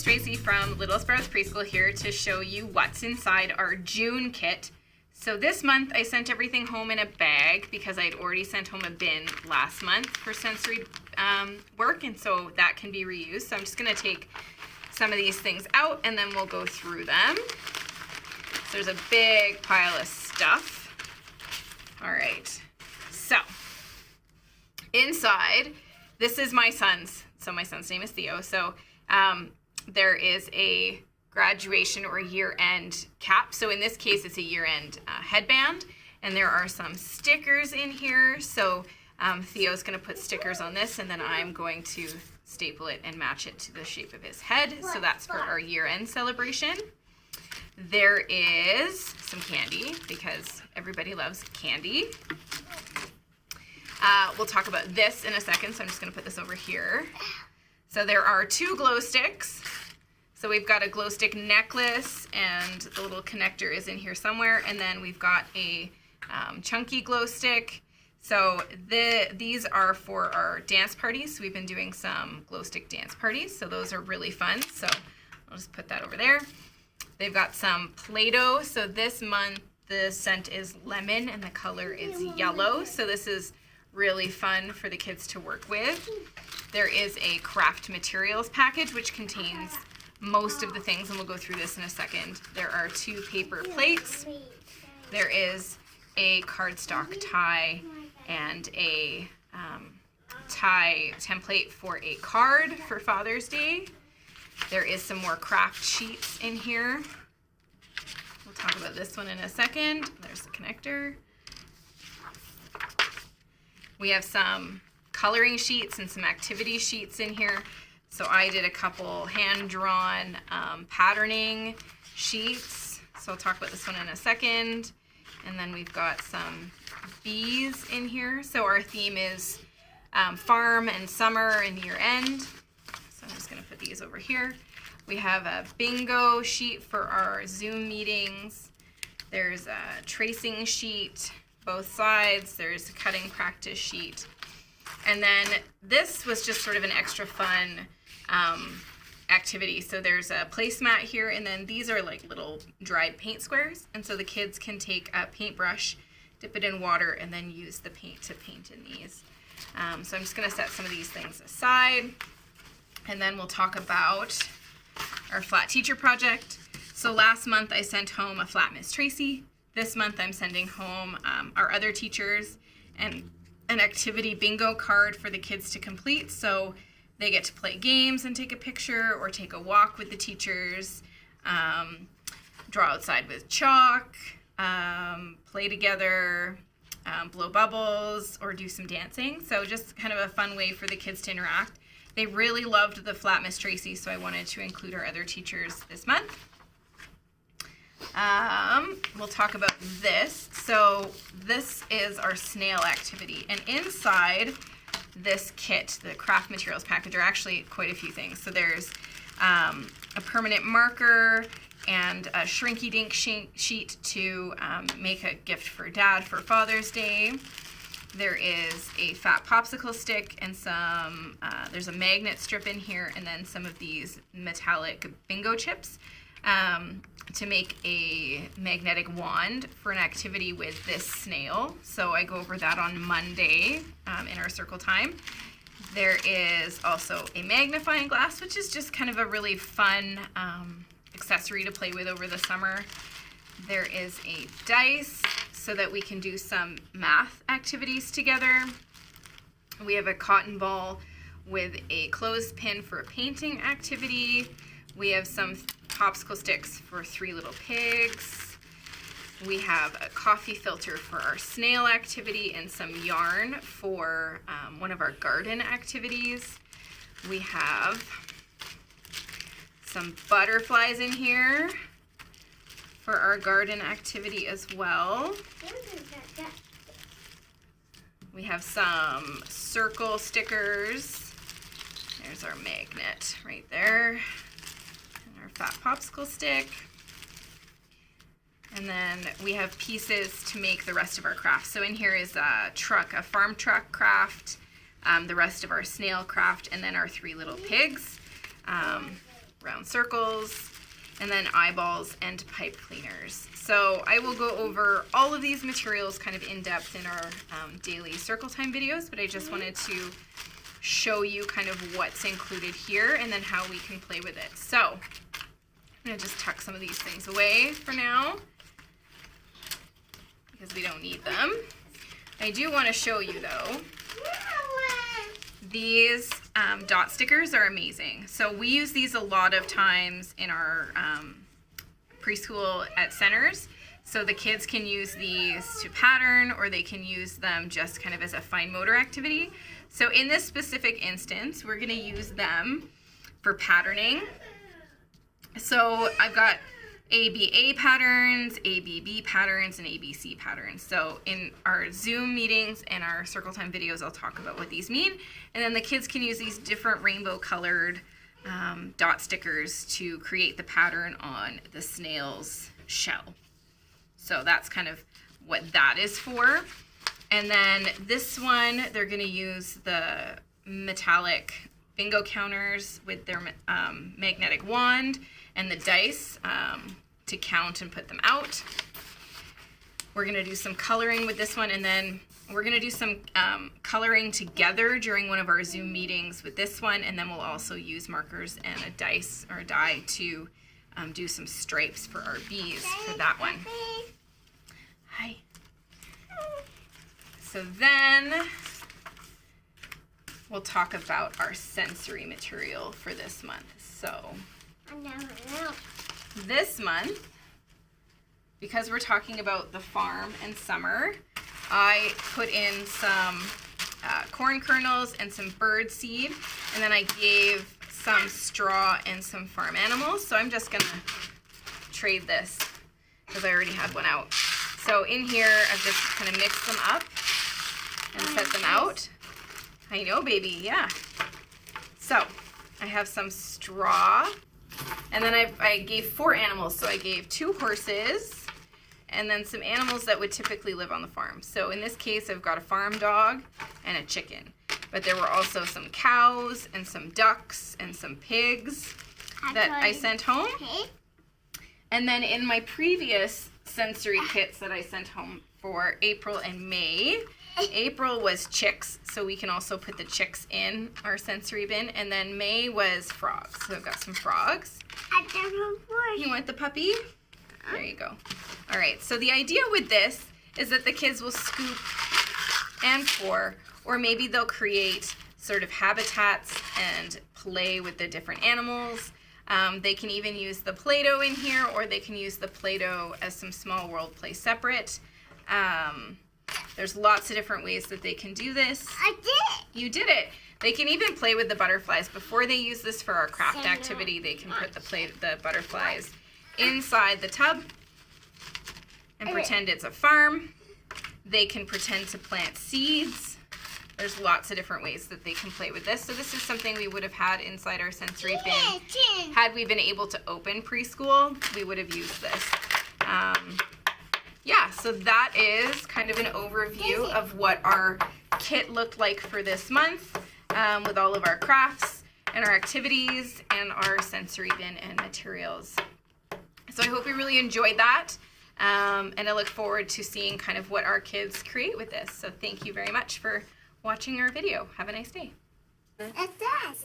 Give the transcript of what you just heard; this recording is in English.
Miss Tracy from Little Sparrows Preschool here to show you what's inside our June kit. So this month I sent everything home in a bag because I'd already sent home a bin last month for sensory work, and so that can be reused. So I'm just going to take some of these things out and then we'll go through them. So there's a big pile of stuff. All right, so inside, this is my son's. So my son's name is Theo. So there is a graduation or year-end cap. So in this case, it's a year-end headband. And there are some stickers in here. So Theo's going to put stickers on this, and then I'm going to staple it and match it to the shape of his head. So that's for our year-end celebration. There is some candy because everybody loves candy. We'll talk about this in a second, so I'm just going to put this over here. So there are 2 glow sticks. So we've got a glow stick necklace, and the little connector is in here somewhere. And then we've got a chunky glow stick. So these are for our dance parties. We've been doing some glow stick dance parties, so those are really fun. So I'll just put that over there. They've got some Play-Doh. So this month the scent is lemon and the color is yellow. So this is really fun for the kids to work with. There is a craft materials package which contains most of the things, and we'll go through this in a second. There are 2 paper plates. There is a cardstock tie and a tie template for a card for Father's Day. There is some more craft sheets in here. We'll talk about this one in a second. There's the connector. We have some coloring sheets and some activity sheets in here. So I did a couple hand-drawn patterning sheets. So I'll talk about this one in a second. And then we've got some bees in here. So our theme is farm and summer and year end. So I'm just going to put these over here. We have a bingo sheet for our Zoom meetings. There's a tracing sheet, both sides. There's a cutting practice sheet. And then this was just sort of an extra fun activity. So there's a placemat here, and then these are like little dried paint squares. And so the kids can take a paintbrush, dip it in water, and then use the paint to paint in these. So I'm just going to set some of these things aside, and then we'll talk about our flat teacher project. So last month I sent home a flat Miss Tracy. This month I'm sending home our other teachers and an activity bingo card for the kids to complete. So they get to play games and take a picture, or take a walk with the teachers, draw outside with chalk, play together, blow bubbles, or do some dancing. So just kind of a fun way for the kids to interact. They really loved the flat Miss Tracy, so I wanted to include our other teachers this month. We'll talk about this. So this is our snail activity, and inside this kit, the craft materials package, are actually quite a few things. So there's a permanent marker and a shrinky dink sheet to make a gift for Dad for Father's Day. There is a fat popsicle stick and some, there's a magnet strip in here, and then some of these metallic bingo chips to make a magnetic wand for an activity with this snail. So I go over that on Monday in our circle time. There is also a magnifying glass, which is just kind of a really fun accessory to play with over the summer. There is a dice so that we can do some math activities together. We have a cotton ball with a clothespin for a painting activity. We have some popsicle sticks for 3 little pigs. We have a coffee filter for our snail activity and some yarn for one of our garden activities. We have some butterflies in here for our garden activity as well. We have some circle stickers. There's our magnet right there. And our fat popsicle stick. And then we have pieces to make the rest of our craft. So in here is a truck, a farm truck craft, the rest of our snail craft, and then our 3 little pigs. round circles, and then eyeballs and pipe cleaners. So I will go over all of these materials kind of in depth in our daily circle time videos, but I just wanted to show you kind of what's included here and then how we can play with it. So I'm gonna just tuck some of these things away for now because we don't need them. I do want to show you though, these dot stickers are amazing. So we use these a lot of times in our preschool at centers. So the kids can use these to pattern, or they can use them just kind of as a fine motor activity. So in this specific instance, we're gonna use them for patterning. So I've got ABA patterns, ABB patterns, and ABC patterns. So in our Zoom meetings and our circle time videos, I'll talk about what these mean. And then the kids can use these different rainbow colored dot stickers to create the pattern on the snail's shell. So that's kind of what that is for. And then this one, they're gonna use the metallic bingo counters with their magnetic wand and the dice to count and put them out. We're gonna do some coloring with this one, and then we're gonna do some coloring together during one of our Zoom meetings with this one, and then we'll also use markers and a dice or a die to do some stripes for our bees for that one. Hi. So then we'll talk about our sensory material for this month. So this month, because we're talking about the farm and summer, I put in some corn kernels and some bird seed, and then I gave some straw and some farm animals. So I'm just gonna trade this because I already had one out. So in here, I've just kind of mixed them up and set them out. I know, baby, yeah. So I have some straw, and then I gave 4 animals. So I gave 2 horses and then some animals that would typically live on the farm. So in this case, I've got a farm dog and a chicken, but there were also some cows and some ducks and some pigs that I sent home. And then in my previous sensory kits that I sent home for April and May, April was chicks, so we can also put the chicks in our sensory bin, and then May was frogs. So I've got some frogs. You want the puppy? There you go. All right, so the idea with this is that the kids will scoop and pour, or maybe they'll create sort of habitats and play with the different animals. They can even use the Play-Doh in here, or they can use the Play-Doh as some small world play separate. There's lots of different ways that they can do this. I did it. You did it. They can even play with the butterflies. Before they use this for our craft activity, they can put the butterflies inside the tub and pretend it's a farm. They can pretend to plant seeds. There's lots of different ways that they can play with this. So this is something we would have had inside our sensory bin. Had we been able to open preschool, we would have used this. Yeah, so that is kind of an overview of what our kit looked like for this month, with all of our crafts and our activities and our sensory bin and materials. So I hope you really enjoyed that, and I look forward to seeing kind of what our kids create with this. So thank you very much for watching our video. Have a nice day. It's us.